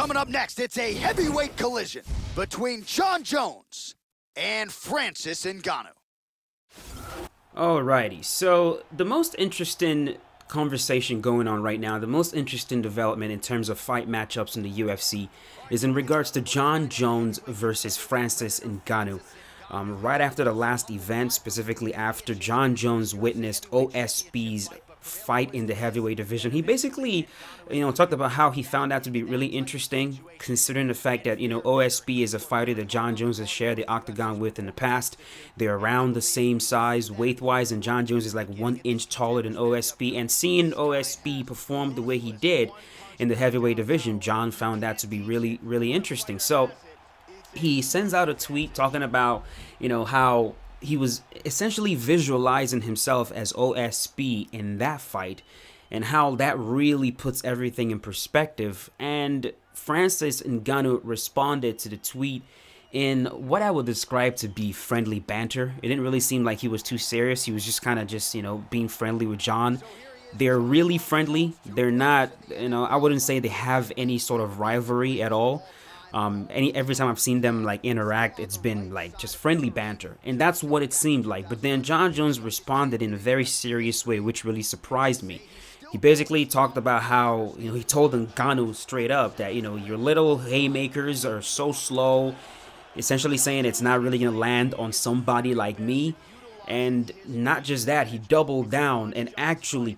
Coming up next, it's a heavyweight collision between Jon Jones and Francis Ngannou. Alrighty, so the most interesting conversation going on right now, the most interesting development in terms of fight matchups in the UFC is in regards to Jon Jones versus Francis Ngannou. Right after the last event, specifically after Jon Jones witnessed OSP's fight in the heavyweight division, he basically, talked about how he found that to be really interesting, considering the fact that, OSP is a fighter that Jon Jones has shared the octagon with in the past. They're around the same size weight-wise, and Jon Jones is like 1 inch taller than OSP, and seeing OSP perform the way he did in the heavyweight division, Jon found that to be really, really interesting. So he sends out a tweet talking about, how he was essentially visualizing himself as OSP in that fight and how that really puts everything in perspective. And Francis Ngannou responded to the tweet in what I would describe to be friendly banter. It didn't really seem like he was too serious. He was just kind of being friendly with Jon. They're really friendly. They're not, I wouldn't say they have any sort of rivalry at all. Every time I've seen them interact, it's been just friendly banter, and that's what it seemed like. But then Jon Jones responded in a very serious way, which really surprised me. He basically talked about how he told Ngannou straight up that your little haymakers are so slow, essentially saying it's not really gonna land on somebody like me. And not just that, he doubled down and actually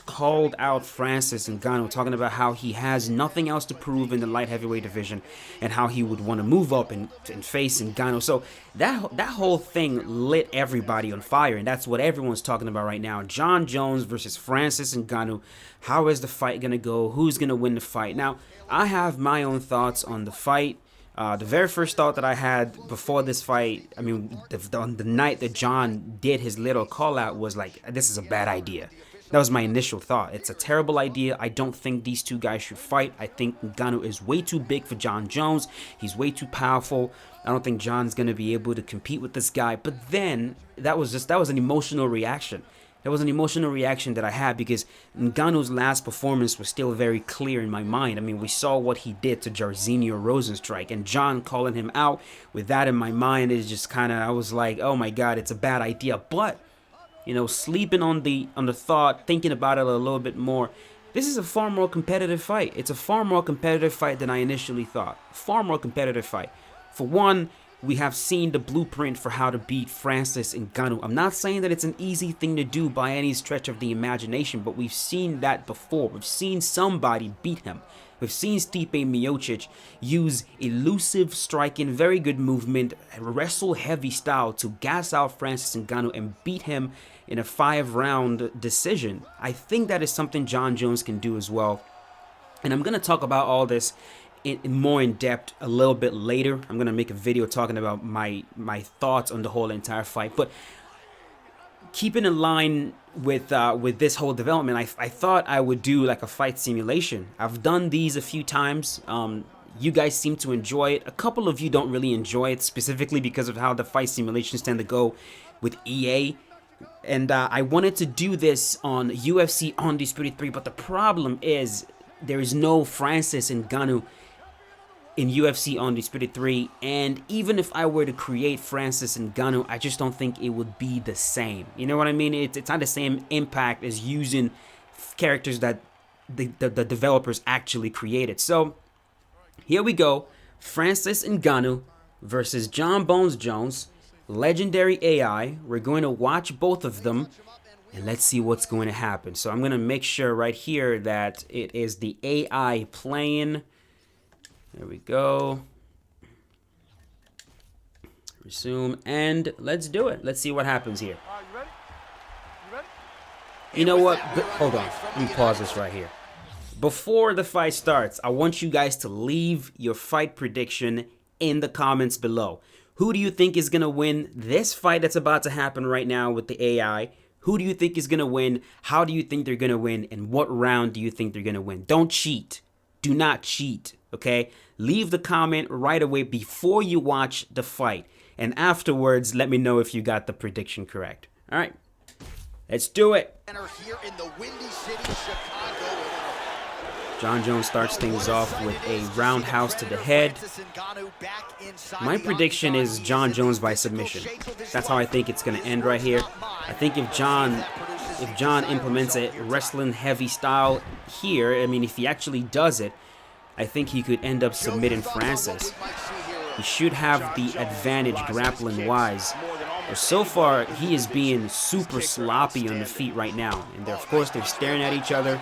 called out Francis Ngannou, talking about how he has nothing else to prove in the light heavyweight division and how he would want to move up and face Ngannou. So that whole thing lit everybody on fire, and that's what everyone's talking about right now. Jon Jones versus Francis Ngannou. How is the fight going to go? Who's going to win the fight? Now, I have my own thoughts on the fight. The very first thought that I had before this fight, the night that Jon did his little call out, was this is a bad idea. That was my initial thought. It's a terrible idea. I don't think these two guys should fight. I think Ngannou is way too big for Jon Jones. He's way too powerful. I don't think Jon's going to be able to compete with this guy. But then that was an emotional reaction. That was an emotional reaction that I had because Ngannou's last performance was still very clear in my mind. We saw what he did to Jairzinho Rozenstruik, and Jon calling him out with that in my mind is just I was like, oh my God, it's a bad idea. But, sleeping on the thought, thinking about it a little bit more, this is a far more competitive fight. It's a far more competitive fight than I initially thought. Far more competitive fight. For one, we have seen the blueprint for how to beat Francis Ngannou. I'm not saying that it's an easy thing to do by any stretch of the imagination, but we've seen that before. We've seen somebody beat him. We've seen Stipe Miocic use elusive striking, very good movement, wrestle-heavy style to gas out Francis Ngannou and beat him in a 5-round decision. I think that is something Jon Jones can do as well. And I'm going to talk about all this more in depth a little bit later. I'm gonna make a video talking about my thoughts on the whole entire fight. But keeping in line with this whole development, I thought I would do a fight simulation. I've done these a few times. You guys seem to enjoy it. A couple of you don't really enjoy it, specifically because of how the fight simulations tend to go with EA. And I wanted to do this on UFC Undisputed 3, but the problem is there is no Francis Ngannou in UFC Undisputed 3, and even if I were to create Francis Ngannou, I just don't think it would be the same. You know what I mean? It's not the same impact as using characters that the developers actually created. So here we go. Francis Ngannou versus Jon Bones Jones, legendary AI. We're going to watch both of them, and let's see what's going to happen. So I'm going to make sure right here that it is the AI playing. There we go. Resume, and let's do it. Let's see what happens here. You know what? Hold on. Let me pause this right here. Before the fight starts, I want you guys to leave your fight prediction in the comments below. Who do you think is going to win this fight that's about to happen right now with the AI? Who do you think is going to win? How do you think they're going to win? And what round do you think they're going to win? Don't cheat. Do not cheat, okay? Leave the comment right away before you watch the fight. And afterwards, let me know if you got the prediction correct. All right, let's do it. Here in the Windy City, Chicago, Illinois. John Jones starts things off with a roundhouse to the head. My prediction is John Jones by submission. That's how I think it's going to end right here. I think if John implements a wrestling heavy style here, I mean, if he actually does it, I think he could end up submitting Francis. He should have the advantage grappling wise. But so far, he is being super sloppy on the feet right now. And of course, they're staring at each other.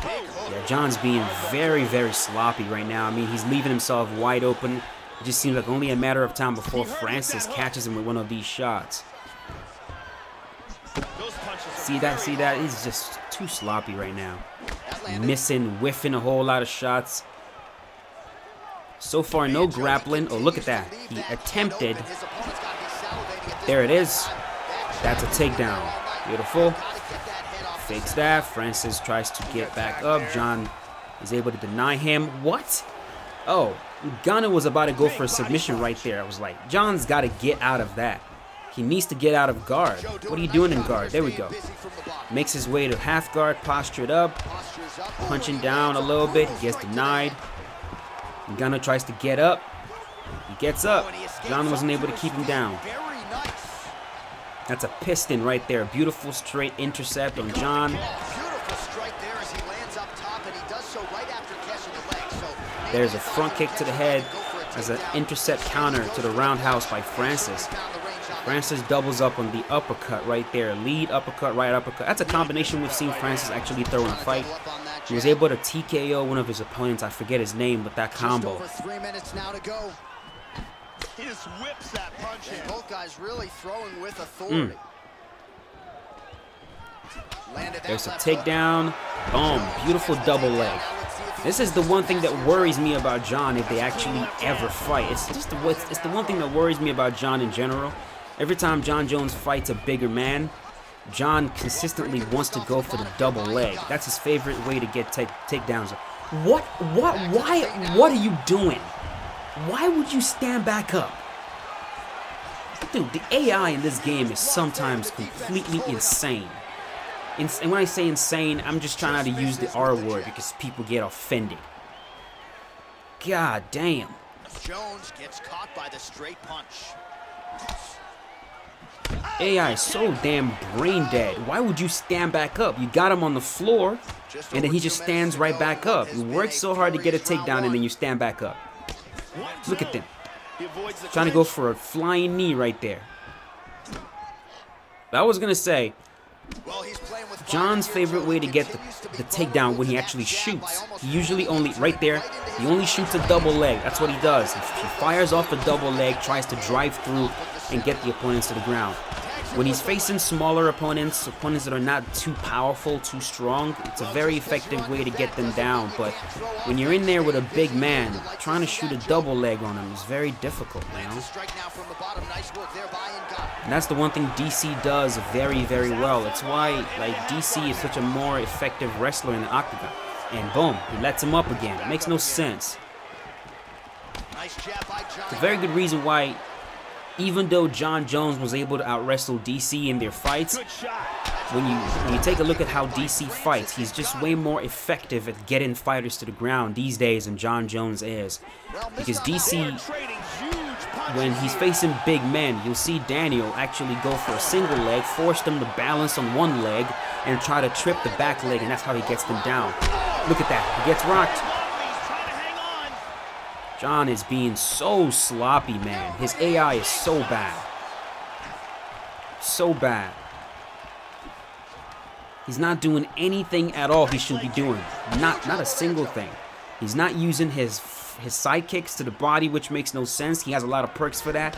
Yeah, John's being very, very sloppy right now. I mean, he's leaving himself wide open. It just seems like only a matter of time before Francis catches him with one of these shots. See that? See that? He's just too sloppy right now. Missing, whiffing a whole lot of shots. So far, no grappling. Oh, look at that. He attempted. There it is. That's a takedown. Beautiful. Fakes that. Francis tries to get back up. John is able to deny him. What? Oh, Ngannou was about to go for a submission right there. I was like, John's got to get out of that. He needs to get out of guard. What are you doing in guard? There we go. Makes his way to half guard, postured up, punching down a little bit. He gets denied. Ngannou tries to get up. He gets up. John wasn't able to keep him down. That's a piston right there. Beautiful straight intercept on John. There's a front kick to the head as an intercept counter to the roundhouse by Francis. Francis doubles up on the uppercut right there. Lead uppercut, right uppercut. That's a combination we've seen Francis actually throw in a fight. He was able to TKO one of his opponents. I forget his name, but that combo. Just over 3 minutes now to go. He just whips that punch in. Both guys really throwing with authority. There's a takedown. Boom. Beautiful double leg. This is the one thing that worries me about John if they actually ever fight. It's the one thing that worries me about John in general. Every time John Jones fights a bigger man, John consistently wants to go for the double leg. That's his favorite way to get takedowns. What are you doing? Why would you stand back up? Dude, the AI in this game is sometimes completely insane. And when I say insane, I'm just trying not to use the R word because people get offended. God damn. Jones gets caught by the straight punch. AI is so damn brain dead. Why would you stand back up? You got him on the floor, and then he just stands right back up. You work so hard to get a takedown, and then you stand back up. Look at them. Trying to go for a flying knee right there. I was going to say, John's favorite way to get the takedown when he actually shoots. He usually only, right there, he only shoots a double leg. That's what he does. He fires off a double leg, tries to drive through and get the opponents to the ground. When he's facing smaller opponents that are not too powerful, too strong, it's a very effective way to get them down. But when you're in there with a big man, trying to shoot a double leg on him is very difficult, you know? And that's the one thing DC does very, very well. It's why, like, DC is such a more effective wrestler in the octagon. And boom, he lets him up again. It makes no sense. It's a very good reason why, even though John Jones was able to out-wrestle DC in their fights, when you take a look at how DC fights, he's just way more effective at getting fighters to the ground these days than John Jones is. Because DC, when he's facing big men, you'll see Daniel actually go for a single leg, force them to balance on one leg, and try to trip the back leg, and that's how he gets them down. Look at that. He gets rocked. John is being so sloppy, man. His AI is so bad. So bad. He's not doing anything at all he should be doing. Not a single thing. He's not using his sidekicks to the body, which makes no sense. He has a lot of perks for that.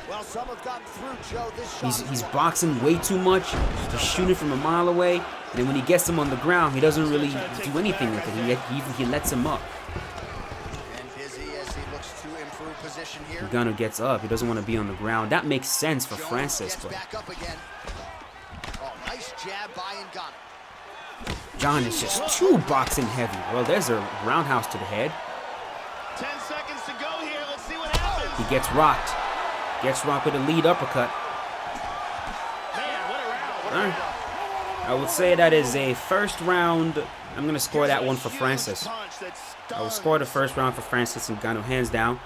He's boxing way too much. He's shooting from a mile away. And then when he gets him on the ground, he doesn't really do anything with it. He lets him up. Ngannou gets up. He doesn't want to be on the ground. That makes sense for Francis, but John is just too boxing heavy. Well, there's a roundhouse to the head. 10 seconds to go here. Let's see what happens. He gets rocked. Gets rocked with a lead uppercut. Man, what a round. I would say that is a first round I'm going to score that one for Francis. I will score the first round for Francis Ngannou, hands down.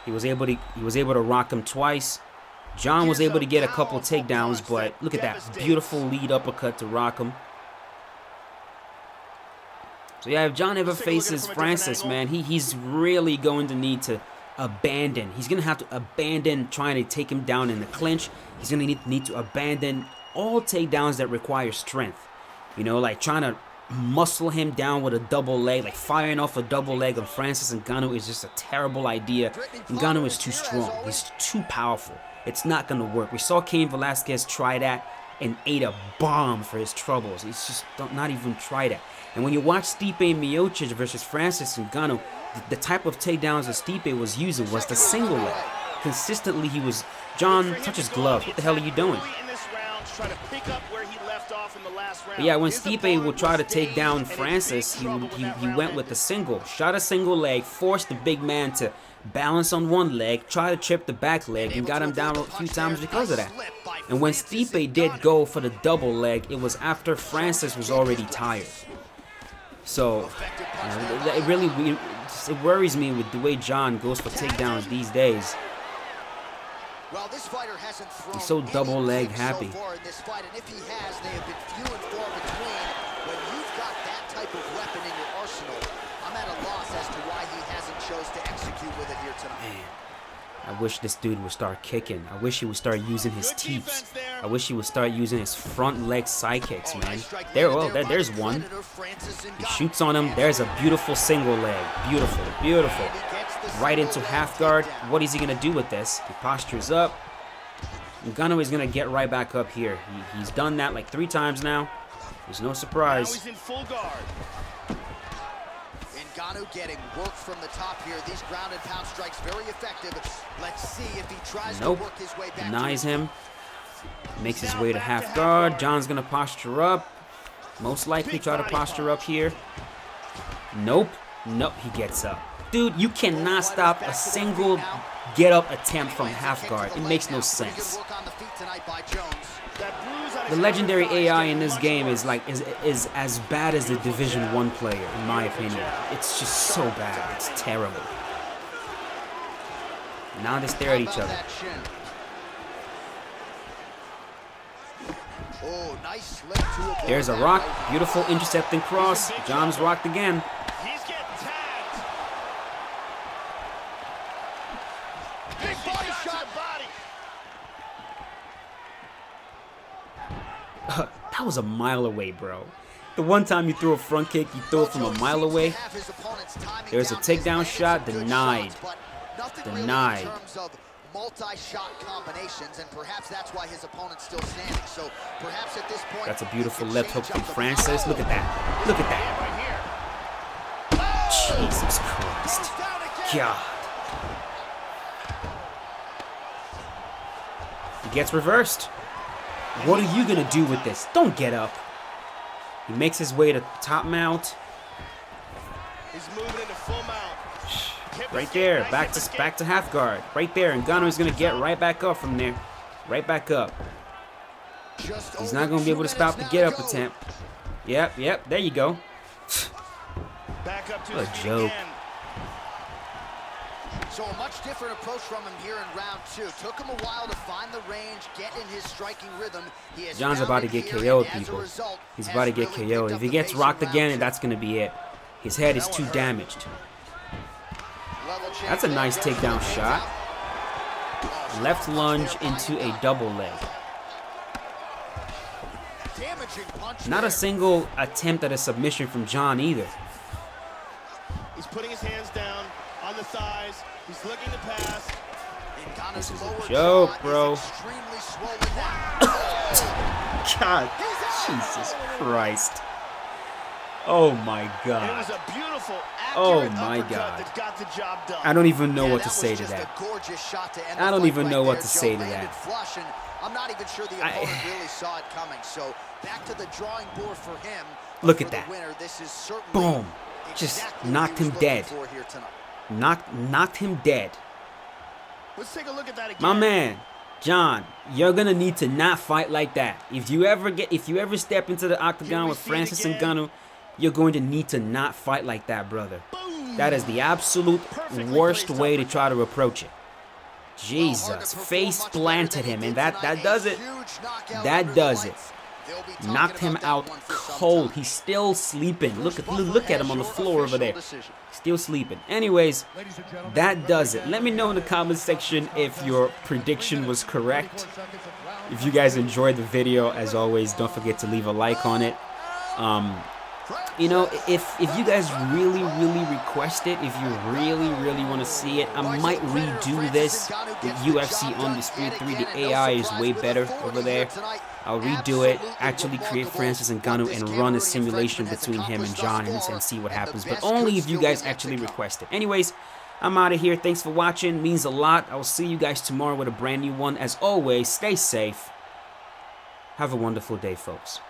He was able to rock him twice. John was able to get a couple takedowns, but look at that beautiful lead uppercut to rock him. So yeah, if John ever faces Francis, man, he's really going to need to abandon. He's going to have to abandon trying to take him down in the clinch. He's going to need to abandon all takedowns that require strength. You know, like trying to muscle him down with a double leg, like firing off a double leg on Francis Ngannou is just a terrible idea. Ngannou is too strong. He's too powerful. It's not going to work. We saw Cain Velasquez try that and ate a bomb for his troubles. He's just not even try that. And when you watch Stipe Miocic versus Francis Ngannou, the type of takedowns that Stipe was using was the single leg. Consistently, John, touch his glove. What the hell are you doing? But yeah, when Stipe would try to take down Francis, he went with the single. Shot a single leg, forced the big man to balance on one leg, try to trip the back leg, and got him down a few times because of that. And when Stipe did go for the double leg, it was after Francis was already tired. So, it worries me with the way John goes for takedowns these days. Well, this fighter hasn't thrown He's so double leg happy. so far in this fight, and if he has, they have been few and far between. When you've got that type of weapon in your arsenal, I'm at a loss as to why he hasn't chose to execute with it here tonight. Man, I wish this dude would start kicking. I wish he would start using his teeps. I wish he would start using his front leg side kicks, man. There's one. He shoots on him. There's a beautiful single leg. Beautiful, beautiful. Right into half guard. What is he going to do with this? He postures up. Ngannou is going to get right back up here. He's done that like 3 times now. There's no surprise. Now he's in full guard. Ngannou getting work from the top here. These ground and pound strikes very effective. Let's see if he tries to work his way back. Denies him. Makes his way to half guard. John's going to posture up. Most likely try to posture up here. Nope. Nope, he gets up. Dude, you cannot stop a single get-up attempt from half guard. It makes no sense. The legendary AI in this game is as bad as the Division 1 player, in my opinion. It's just so bad. It's terrible. Now they stare at each other. There's a rock. Beautiful intercepting cross. John's rocked again. That was a mile away, bro. The one time you threw a front kick, you throw it from a mile away. There's a takedown shot, denied. Denied. Multi-shot combinations, and perhaps that's why his opponent's still standing. So perhaps at this point, that's a beautiful left hook from Francis. Look at that. Look at that. Jesus Christ. God. He gets reversed. What are you going to do with this? Don't get up. He makes his way to top mount. He's moving into full mount. Right there, back to half guard. Right there, and Ngannou is going to get right back up from there. Right back up. He's not going to be able to stop the get-up attempt. Yep, there you go. What a joke. So a much different approach from him here in round 2. Took him a while to find the range, get in his striking rhythm. John's about to get KO'd, people. He's about to get KO'd. If he gets rocked again, that's going to be it. His head is too damaged. That's a nice takedown shot. Left lunge into a double leg. Not a single attempt at a submission from John either. He's putting his hands down on the thighs. He's looking to pass. This is a joke, bro. God, Jesus Christ. Oh my God. It was a beautiful, oh my God. that got the job done. I don't even know what to say to that. I don't even know what to say to that. I'm not even sure the opponent really saw it coming. So back to the drawing board for him. Look at that. Boom. Just knocked him dead. Knocked him dead. Let's take a look at that again. My man, John, you're gonna need to not fight like that. If you ever step into the octagon with Francis Ngannou, you're going to need to not fight like that, brother. That is the absolute worst way to try to approach it. Jesus, face planted him, and that does it. That does it. Knocked him out cold. He's still sleeping. Look at him on the floor over there. Still sleeping. Anyways, that does it. Let me know in the comment section if your prediction was correct. If you guys enjoyed the video, as always, don't forget to leave a like on it. You know, if you guys really request it, if you really want to see it, I might redo this with UFC Undisputed 3. The AI is way better over there. I'll redo it, actually create Francis Ngannou and run a simulation between him and John and see what happens. But only if you guys actually request it. Anyways, I'm out of here. Thanks for watching. It means a lot. I will see you guys tomorrow with a brand new one. As always, stay safe. Have a wonderful day, folks.